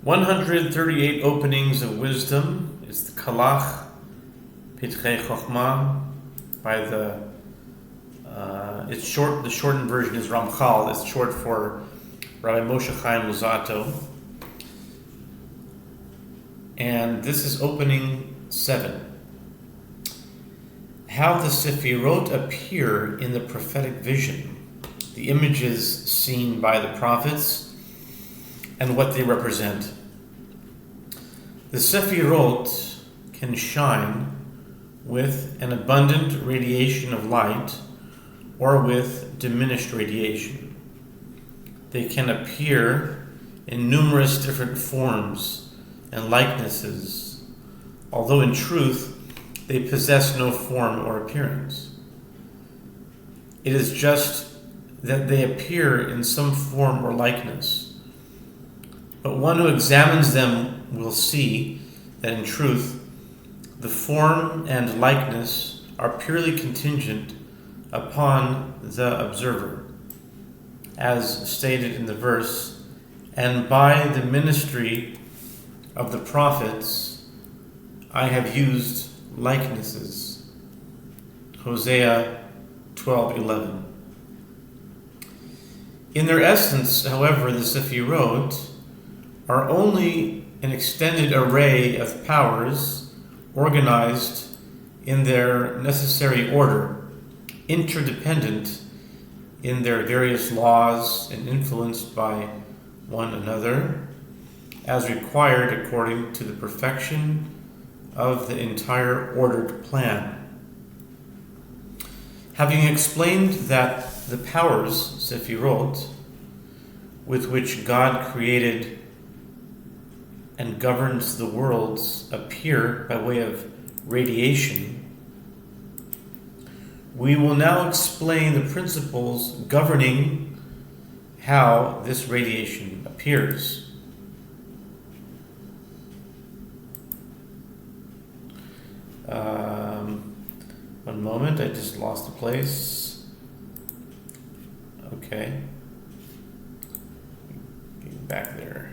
138 openings of wisdom is the Kalach Pitchei Chochmah by it's short. The shortened version is Ramchal. It's short for Rabbi Moshe Chaim Luzzatto. And this is opening 7. How the Sephirot appear in the prophetic vision, the images seen by the prophets, and what they represent. The Sephirot can shine with an abundant radiation of light or with diminished radiation. They can appear in numerous different forms and likenesses, although in truth they possess no form or appearance. It is just that they appear in some form or likeness. But one who examines them will see that in truth the form and likeness are purely contingent upon the observer, as stated in the verse, and by the ministry of the prophets I have used likenesses. Hosea 12:11. In their essence, however, the Sephirot are only an extended array of powers organized in their necessary order, interdependent in their various laws and influenced by one another, as required according to the perfection of the entire ordered plan. Having explained that the powers, Sephirot, with which God created and governs the worlds appear by way of radiation, we will now explain the principles governing how this radiation appears. One moment, I just lost the place. Okay. Get back there.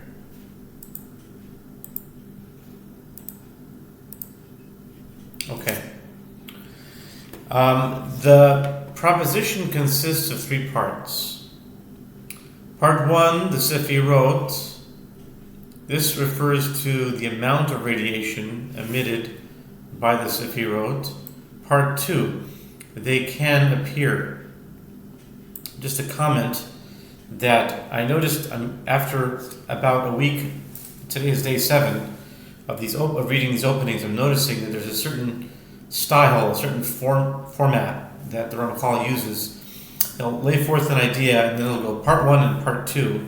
Okay. The proposition consists of 3 parts. Part 1, the Sephirot. This refers to the amount of radiation emitted by the Sephirot. Part 2, they can appear. Just a comment that I noticed after about a week, today is day 7, of reading these openings, I'm noticing that there's a certain style, a certain format that the Ramchal uses. He'll lay forth an idea and then he'll go part 1 and part 2.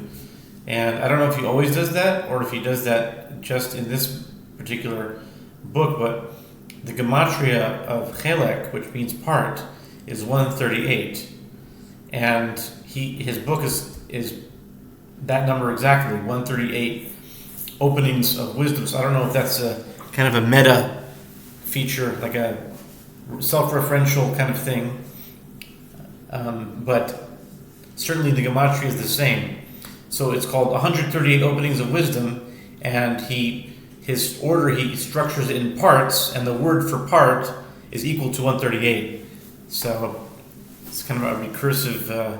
And I don't know if he always does that or if he does that just in this particular book, but the gematria of chelek, which means part, is 138. And his book is that number exactly, 138 openings of wisdom. So I don't know if that's a kind of a meta feature, like a self-referential kind of thing. But certainly the gematria is the same. So it's called 138 openings of wisdom, and his order, he structures it in parts, and the word for part is equal to 138. So it's kind of a recursive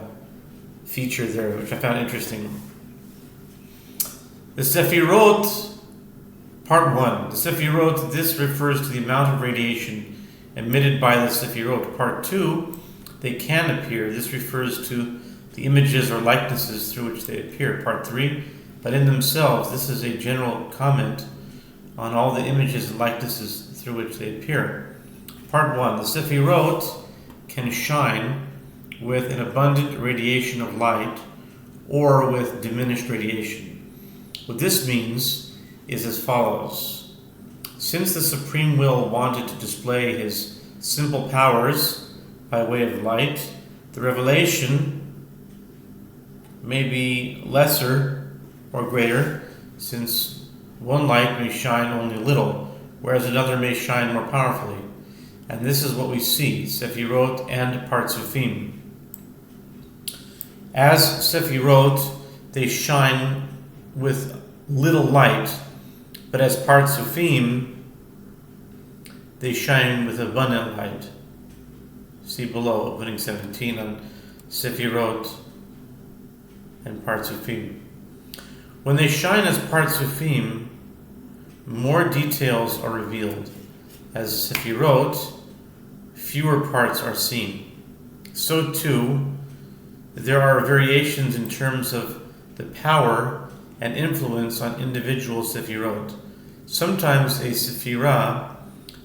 feature there, which I found interesting. The Sephirot, part 1. The Sephirot, this refers to the amount of radiation emitted by the Sephirot. Part 2, they can appear. This refers to the images or likenesses through which they appear. Part 3, but in themselves, this is a general comment on all the images and likenesses through which they appear. Part 1, the Sephirot can shine with an abundant radiation of light or with diminished radiation. What this means is as follows. Since the Supreme Will wanted to display his simple powers by way of light, the revelation may be lesser or greater, since one light may shine only a little, whereas another may shine more powerfully. And this is what we see, Sephirot and Partzufim. As Sephirot, they shine with little light, but as Partsufim, they shine with abundant light. See below, opening 17 on Sephirot and Partsufim. When they shine as Partsufim, more details are revealed. As Sephirot, fewer parts are seen. So too, there are variations in terms of the power and influence on individual Sephirot. Sometimes a Sephirah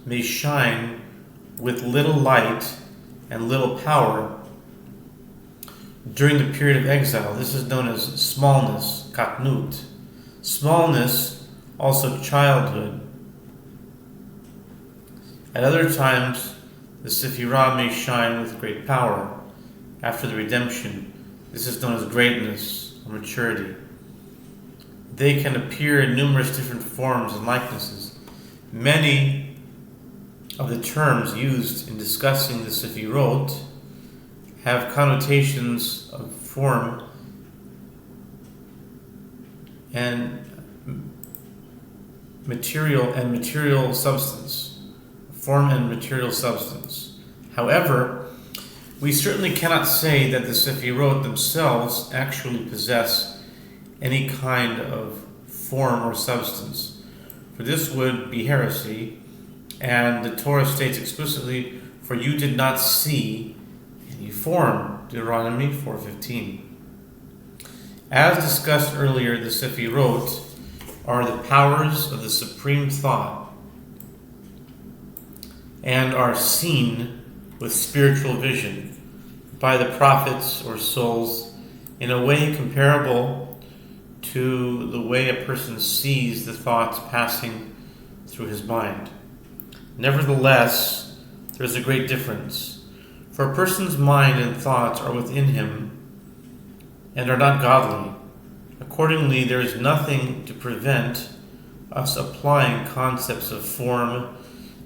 may shine with little light and little power during the period of exile. This is known as smallness, katnut. Smallness, also childhood. At other times, the Sephirah may shine with great power. After the redemption, this is known as greatness or maturity. They can appear in numerous different forms and likenesses. Many of the terms used in discussing the Sephirot have connotations of form and material substance. Form and material substance. However, we certainly cannot say that the Sephirot themselves actually possess any kind of form or substance, for this would be heresy, and the Torah states explicitly, "For you did not see any form," Deuteronomy 4:15. As discussed earlier, the Sephirot are the powers of the supreme thought and are seen with spiritual vision by the prophets or souls in a way comparable to the way a person sees the thoughts passing through his mind. Nevertheless, there is a great difference. For a person's mind and thoughts are within him and are not godly. Accordingly, there is nothing to prevent us applying concepts of form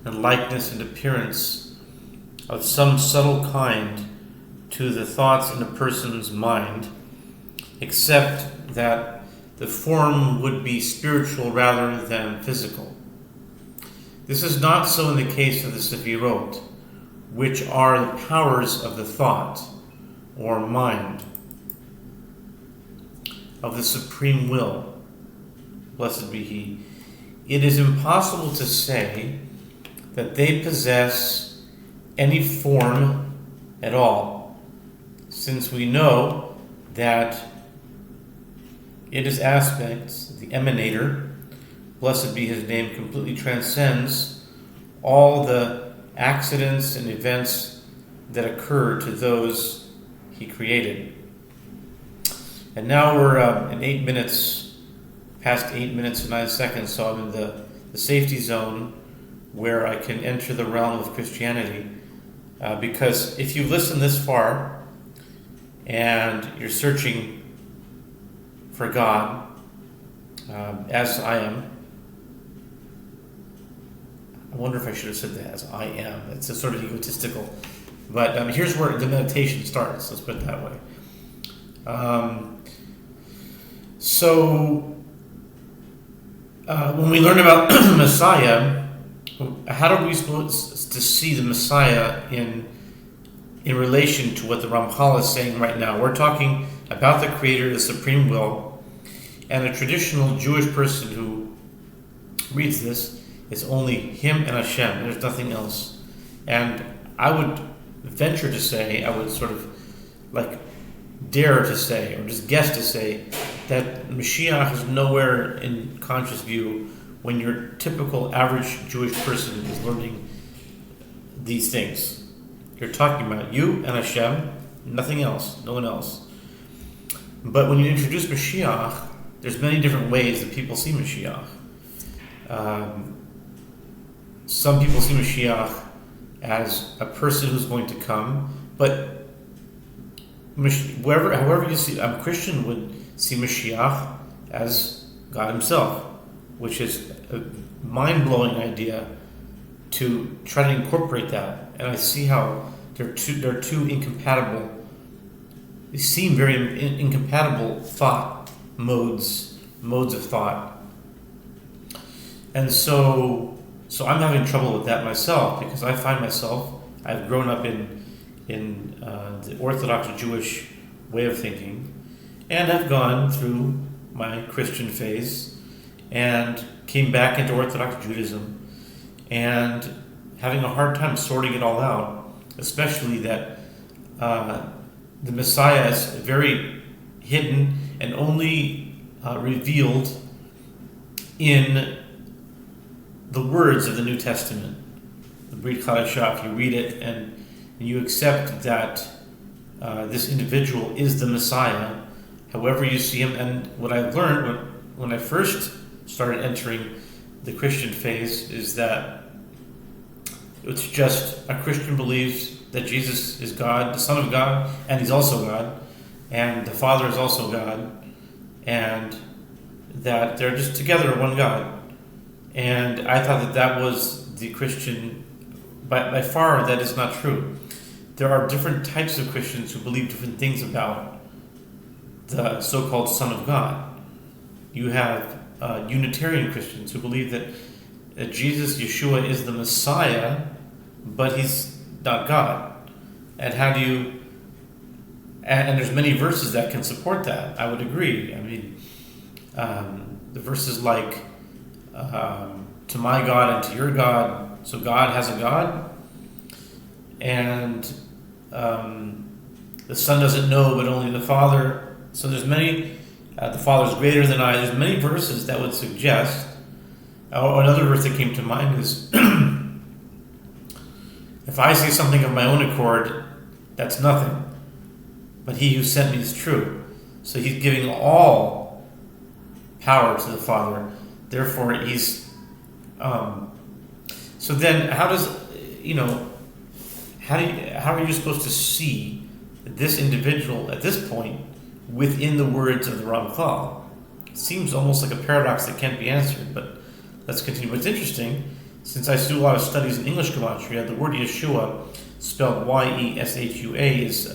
and likeness and appearance of some subtle kind to the thoughts in a person's mind, except that the form would be spiritual rather than physical. This is not so in the case of the Sephirot, which are the powers of the thought or mind, of the supreme will. Blessed be He. It is impossible to say that they possess any form at all, since we know that its aspects, the emanator, blessed be his name, completely transcends all the accidents and events that occur to those he created. And now we're in 8 minutes, past 8 minutes and 9 seconds, so I'm in the safety zone where I can enter the realm of Christianity. Because if you've listened this far and you're searching for God, as I am, I wonder if I should have said that, as I am. It's a sort of egotistical. But here's where the meditation starts, let's put it that way. When we learn about Messiah, how are we supposed to see the Messiah in relation to what the Ramchal is saying right now? We're talking about the Creator, the supreme will, and a traditional Jewish person who reads this is only him and Hashem. There's nothing else. And I would venture to say, I would sort of dare to say, or just guess to say, that Mashiach is nowhere in conscious view when your typical average Jewish person is learning these things. You're talking about you and Hashem, nothing else, no one else. But when you introduce Mashiach, there's many different ways that people see Mashiach. Some people see Mashiach as a person who's going to come, but however you see, a Christian would see Mashiach as God himself, which is a mind-blowing idea to try to incorporate that. And I see how they're two incompatible. They seem very incompatible thought modes, modes of thought. And so I'm having trouble with that myself, because I find myself, I've grown up in the Orthodox Jewish way of thinking, and I've gone through my Christian phase and came back into Orthodox Judaism, and having a hard time sorting it all out, especially that the Messiah is very hidden and only revealed in the words of the New Testament, the Brit Chadashah. If you read it and you accept that this individual is the Messiah, however you see him. And what I've learned when I first started entering the Christian phase is that it's just a Christian believes that Jesus is God, the Son of God, and He's also God, and the Father is also God, and that they're just together one God. And I thought that was the Christian. By far, that is not true. There are different types of Christians who believe different things about the so-called Son of God. You have Unitarian Christians who believe that Jesus, Yeshua, is the Messiah, but He's not God. And how do you... And there's many verses that can support that. I would agree. I mean, the verses like, to my God and to your God, so God has a God, and the Son doesn't know, but only the Father. So there's many, the Father is greater than I. There's many verses that would suggest, another verse that came to mind is, if I say something of my own accord, that's nothing, but He who sent me is true. So He's giving all power to the Father. Therefore, He's... so then, how does, how are you supposed to see this individual at this point within the words of the Ramchal? It seems almost like a paradox that can't be answered, but let's continue. What's interesting, since I do a lot of studies in English gematria, the word Yeshua, spelled Y-E-S-H-U-A, is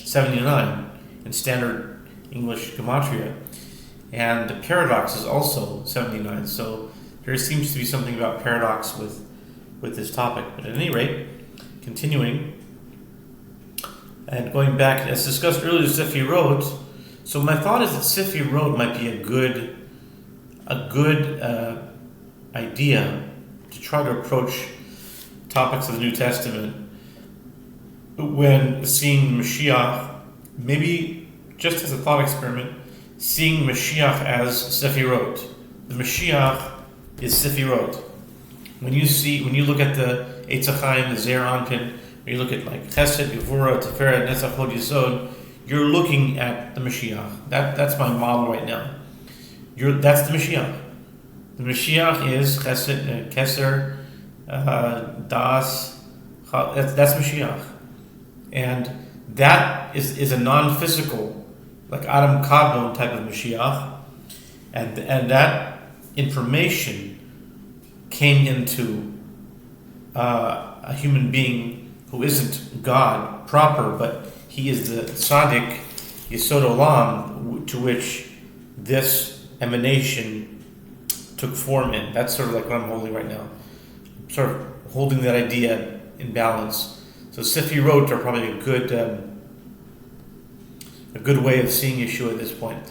79 in standard English gematria, and the paradox is also 79. So there seems to be something about paradox with this topic. But at any rate, continuing and going back, as discussed earlier, Sephirot. So my thought is that Sephirot might be a good idea to try to approach topics of the New Testament when seeing Mashiach, maybe just as a thought experiment, seeing Mashiach as Sephirot. The Mashiach is Sephirot. When you look at the Eitz HaChaim, the Zeir Anpin, when you look at like Chesed, Gevurah, Tiferet, Netzach, Hod, Yesod, you're looking at the Mashiach. That's my model right now. That's the Mashiach. The Mashiach is Chesed, Keser, Das. That's Mashiach, and that is a non-physical, like Adam Kadmon type of Mashiach, and that information came into a human being who isn't God proper, but he is the Tzaddik Yesod Olam, to which this emanation took form in. That's sort of like what I'm holding right now. I'm sort of holding that idea in balance. So Sephirot are probably a good way of seeing Yeshua at this point.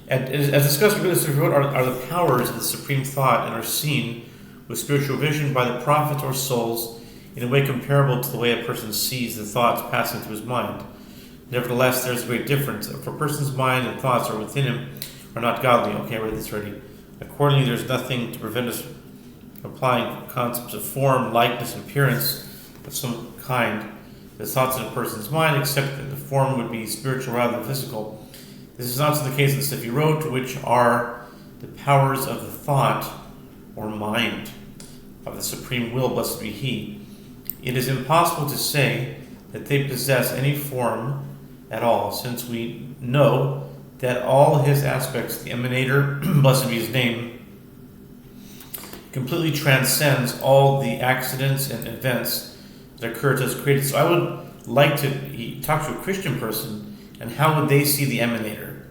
And as discussed, Sephirot are the powers of the supreme thought and are seen with spiritual vision by the prophets or souls in a way comparable to the way a person sees the thoughts passing through his mind. Nevertheless, there's a great difference. If a person's mind and thoughts are within him are not godly. Okay, I read this already. Accordingly, there's nothing to prevent us from applying concepts of form, likeness, and appearance of some kind the thoughts in a person's mind, except that the form would be spiritual rather than physical. This is also the case in the Sephirot, which are the powers of the thought or mind of the supreme will, blessed be He. It is impossible to say that they possess any form at all, since we know that all His aspects, the emanator, blessed be His name, completely transcends all the accidents and events that occur to us created. So I would like to talk to a Christian person, and how would they see the emanator?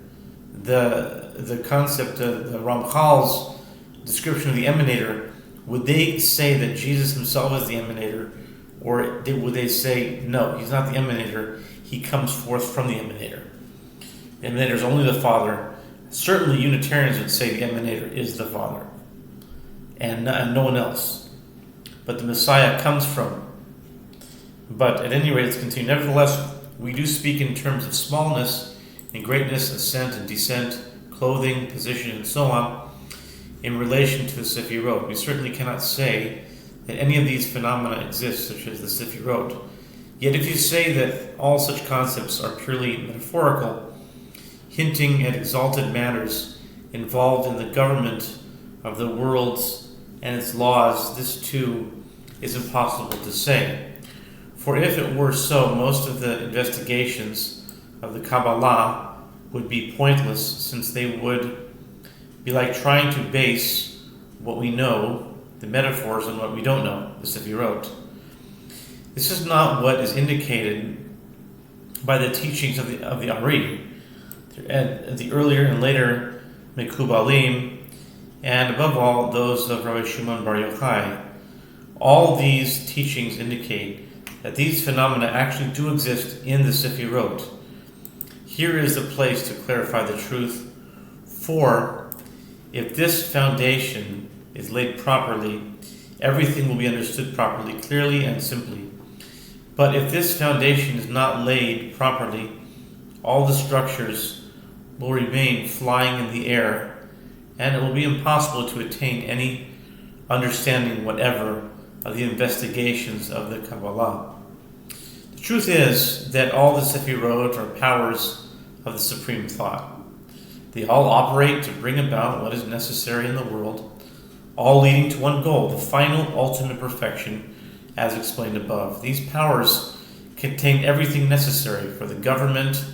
The the concept of the Ramchal's description of the emanator, would they say that Jesus himself is the emanator, or would they say, no, he's not the emanator, he comes forth from the emanator? The emanator is only the Father. Certainly Unitarians would say the emanator is the Father, and no one else. But the Messiah comes from. But at any rate, let's continue. Nevertheless, we do speak in terms of smallness and greatness, ascent and descent, clothing, position, and so on, in relation to the Sefirot. We certainly cannot say that any of these phenomena exist, such as the Sefirot. Yet if you say that all such concepts are purely metaphorical, hinting at exalted matters involved in the government of the worlds and its laws, this too is impossible to say. For if it were so, most of the investigations of the Kabbalah would be pointless, since they would be like trying to base what we know, the metaphors, on what we don't know, the Sefirot. This is not what is indicated by the teachings of the Ari, and the earlier and later Mekubalim, and above all those of Rabbi Shimon Bar Yochai. All these teachings indicate that these phenomena actually do exist in the Sefirot. Here is the place to clarify the truth. For if this foundation is laid properly, everything will be understood properly, clearly and simply. But if this foundation is not laid properly, all the structures will remain flying in the air, and it will be impossible to attain any understanding whatever of the investigations of the Kabbalah. The truth is that all the Sefirot are powers of the supreme thought. They all operate to bring about what is necessary in the world, all leading to one goal, the final ultimate perfection, as explained above. These powers contain everything necessary for the government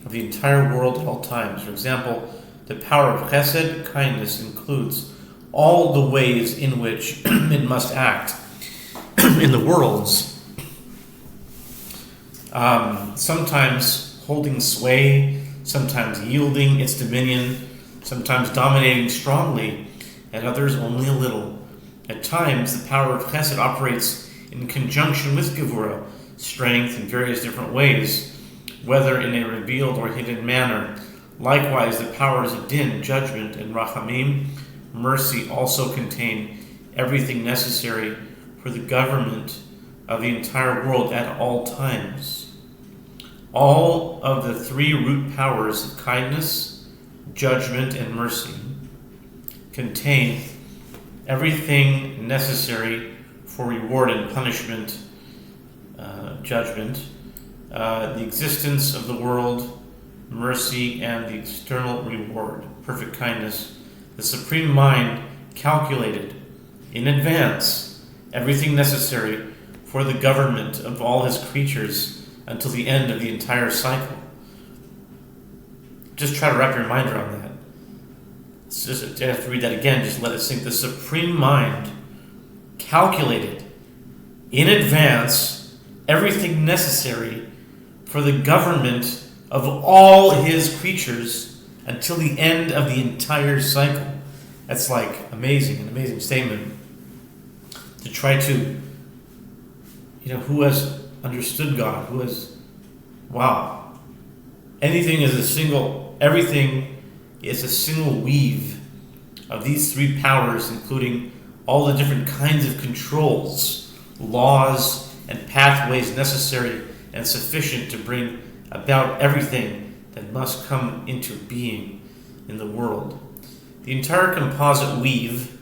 of the entire world at all times. For example, the power of chesed, kindness, includes all the ways in which it must act in the worlds, sometimes holding sway, sometimes yielding its dominion, sometimes dominating strongly, at others only a little. At times, the power of chesed operates in conjunction with gevurah, strength, in various different ways, whether in a revealed or hidden manner. Likewise, the powers of din, judgment, and rachamim, mercy, also contain everything necessary for the government of the entire world at all times. All of the three root powers of kindness, judgment, and mercy contain everything necessary for reward and punishment, judgment, the existence of the world, mercy, and the external reward, perfect kindness. The supreme mind calculated in advance everything necessary for the government of all his creatures until the end of the entire cycle. Just try to wrap your mind around that. Just have to read that again, just let it sink. The supreme mind calculated in advance everything necessary for the government of all his creatures until the end of the entire cycle. That's like an amazing statement. To try to, who has understood God, everything is a single weave of these three powers, including all the different kinds of controls, laws, and pathways necessary and sufficient to bring about everything that must come into being in the world. The entire composite weave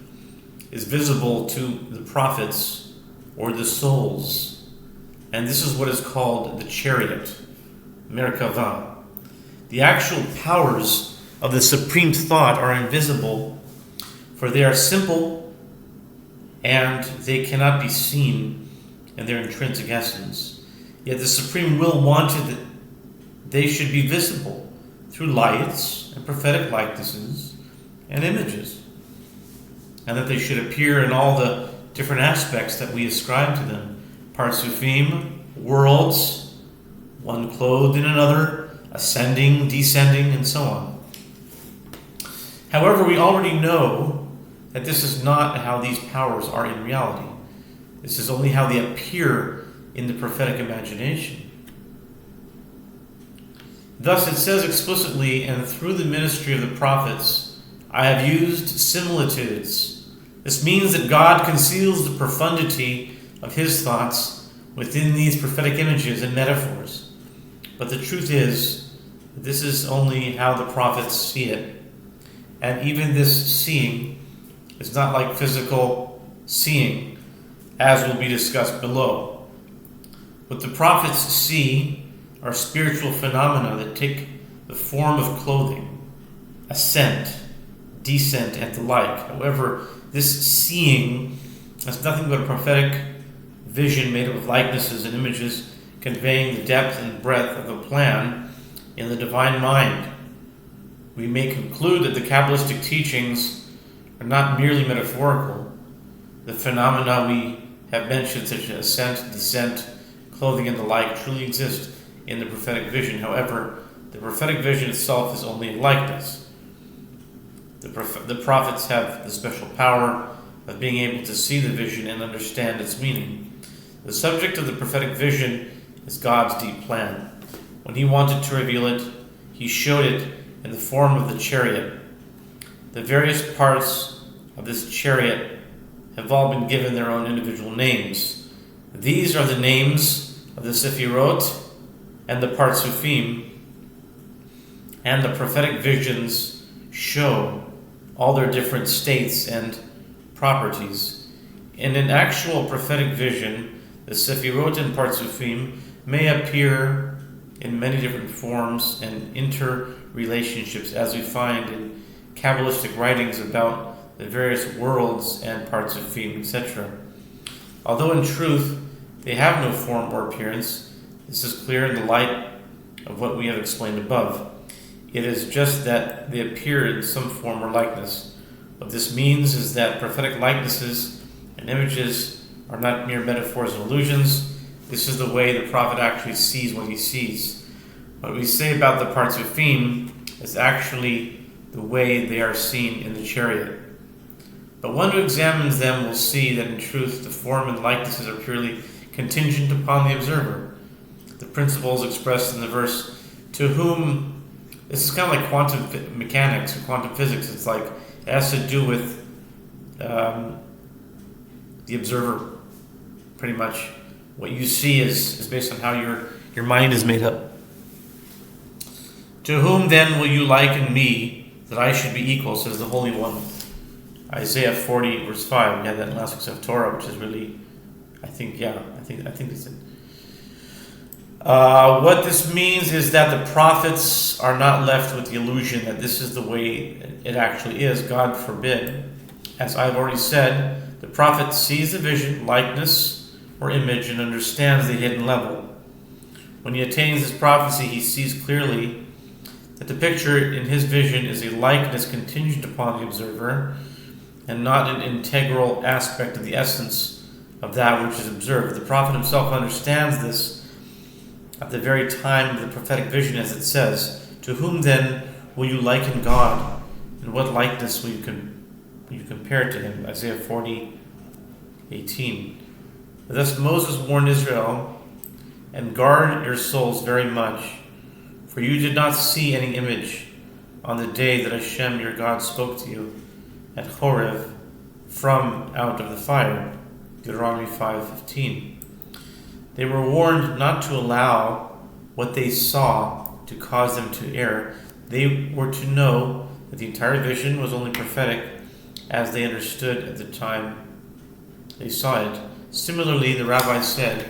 is visible to the prophets or the souls, and this is what is called the chariot, Merkava. The actual powers of the supreme thought are invisible, for they are simple and they cannot be seen in their intrinsic essence. Yet the supreme will wanted that they should be visible through lights and prophetic likenesses and images, and that they should appear in all the different aspects that we ascribe to them: parsufim, worlds, one clothed in another, ascending, descending, and so on. However, we already know that this is not how these powers are in reality. This is only how they appear in the prophetic imagination. Thus it says explicitly, and through the ministry of the prophets, I have used similitudes. This means that God conceals the profundity of his thoughts within these prophetic images and metaphors. But the truth is, this is only how the prophets see it. And even this seeing is not like physical seeing, as will be discussed below. What the prophets see are spiritual phenomena that take the form of clothing, ascent, descent, and the like. However, this seeing is nothing but a prophetic vision made up of likenesses and images conveying the depth and breadth of a plan in the divine mind. We may conclude that the Kabbalistic teachings are not merely metaphorical. The phenomena we have mentioned, such as ascent, descent, clothing, and the like, truly exist in the prophetic vision. However, the prophetic vision itself is only a likeness. The prophets have the special power of being able to see the vision and understand its meaning. The subject of the prophetic vision is God's deep plan. When he wanted to reveal it, he showed it in the form of the chariot. The various parts of this chariot have all been given their own individual names. These are the names of the Sephirot and the Partsufim, and the prophetic visions show all their different states and properties. In an actual prophetic vision, the Sephirot and Partsufim may appear in many different forms and interrelationships, as we find in Kabbalistic writings about the various worlds and Partsufim, etc. Although in truth they have no form or appearance, this is clear in the light of what we have explained above. It is just that they appear in some form or likeness. What this means is that prophetic likenesses and images are not mere metaphors and illusions. This is the way the prophet actually sees what he sees. What we say about the Partsufim is actually the way they are seen in the chariot. But one who examines them will see that in truth the form and likenesses are purely contingent upon the observer. The principles expressed in the verse, to whom, this is kind of like quantum mechanics or quantum physics. It's like, it has to do with the observer, pretty much. What you see is based on how your mind is made up. To whom then will you liken me, that I should be equal, says the Holy One. Isaiah 40, verse 5. We had that in last week's of Torah, which is really, I think it's it. What this means is that the prophets are not left with the illusion that this is the way it actually is. God forbid. As I've already said, the prophet sees the vision, likeness, or image and understands the hidden level. When he attains this prophecy, he sees clearly that the picture in his vision is a likeness contingent upon the observer and not an integral aspect of the essence of that which is observed. The prophet himself understands this at the very time of the prophetic vision, as it says, to whom then will you liken God, and what likeness will you compare to him? Isaiah 40:18. Thus Moses warned Israel, and guard your souls very much, for you did not see any image on the day that Hashem your God spoke to you at Horeb from out of the fire. Deuteronomy 5:15. They were warned not to allow what they saw to cause them to err. They were to know that the entire vision was only prophetic as they understood at the time they saw it. Similarly, the rabbi said,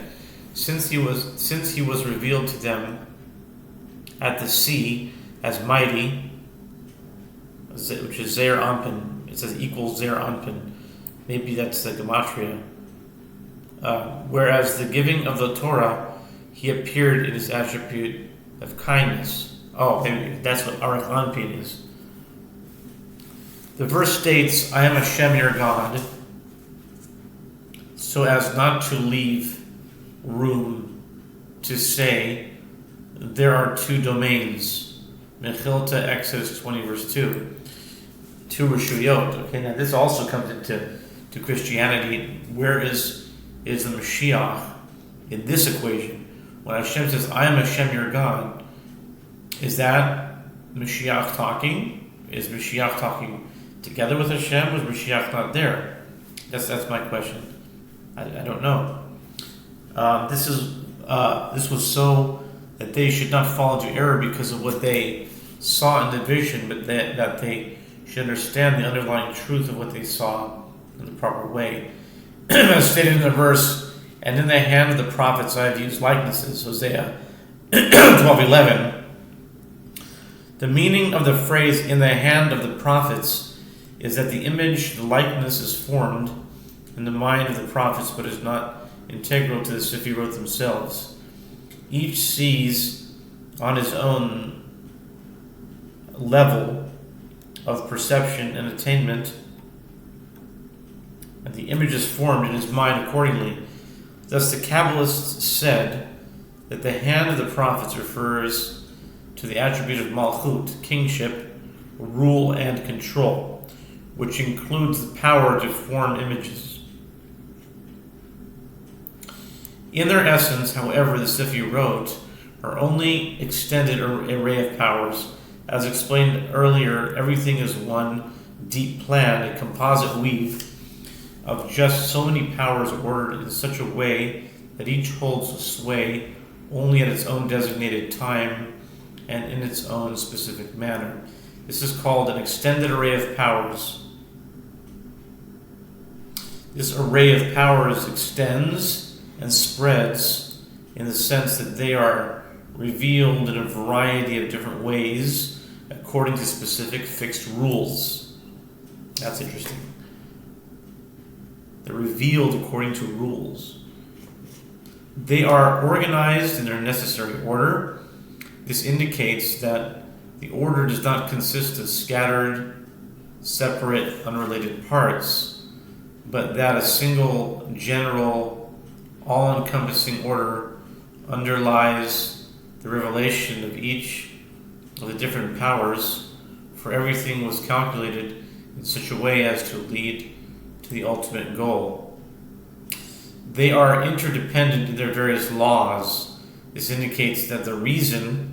since he was revealed to them at the sea as mighty, which is Zeir Anpin, it says equals Zeir Anpin. Maybe that's the gematria. Whereas the giving of the Torah, he appeared in his attribute of kindness. Oh, maybe that's what Arach Anpin is. The verse states, I am Hashem your God, so as not to leave room to say there are two domains. Mechilta, Exodus 20, verse 2. two Rishuyot. Okay, now this also comes into Christianity. Where is the Mashiach in this equation? When Hashem says, I am Hashem your God, is that Mashiach talking? Is Mashiach talking together with Hashem? Was Mashiach not there? That's my question. I don't know. This was so that they should not fall into error because of what they saw in the vision, but that they should understand the underlying truth of what they saw in the proper way. As stated in the verse, and in the hand of the prophets I have used likenesses, Hosea 12:11. The meaning of the phrase "in the hand of the prophets" is that the image, the likeness, is formed in the mind of the prophets, but is not integral to the Sefirot themselves. Each sees on his own level of perception and attainment, and the image is formed in his mind accordingly. Thus the Kabbalists said that the hand of the prophets refers to the attribute of Malchut, kingship, rule, and control, which includes the power to form images. In their essence, however, the Sefirot are only extended array of powers. As explained earlier, everything is one deep plan, a composite weave of just so many powers ordered in such a way that each holds sway only at its own designated time and in its own specific manner. This is called an extended array of powers. This array of powers extends and spreads in the sense that they are revealed in a variety of different ways according to specific fixed rules. That's interesting. They're revealed according to rules. They are organized in their necessary order. This indicates that the order does not consist of scattered, separate, unrelated parts, but that a single, general, all-encompassing order underlies the revelation of each of the different powers, for everything was calculated in such a way as to lead to the ultimate goal. They are interdependent in their various laws. This indicates that the reason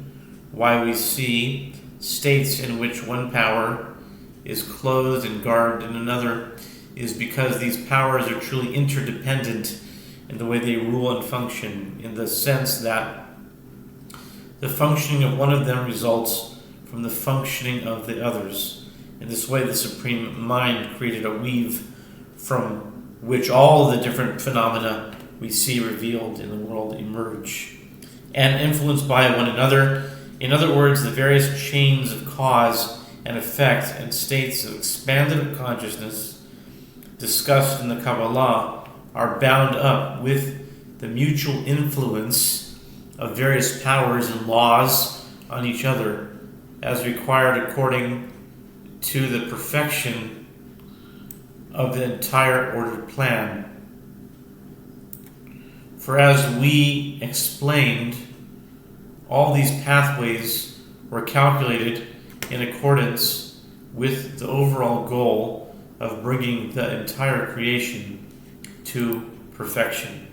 why we see states in which one power is clothed and garbed in another is because these powers are truly interdependent in the way they rule and function, in the sense that the functioning of one of them results from the functioning of the others. In this way, the Supreme Mind created a weave from which all of the different phenomena we see revealed in the world emerge and influenced by one another. In other words, the various chains of cause and effect and states of expanded consciousness discussed in the Kabbalah are bound up with the mutual influence of various powers and laws on each other, as required according to the perfection of the entire ordered plan. For as we explained, all these pathways were calculated in accordance with the overall goal of bringing the entire creation to perfection.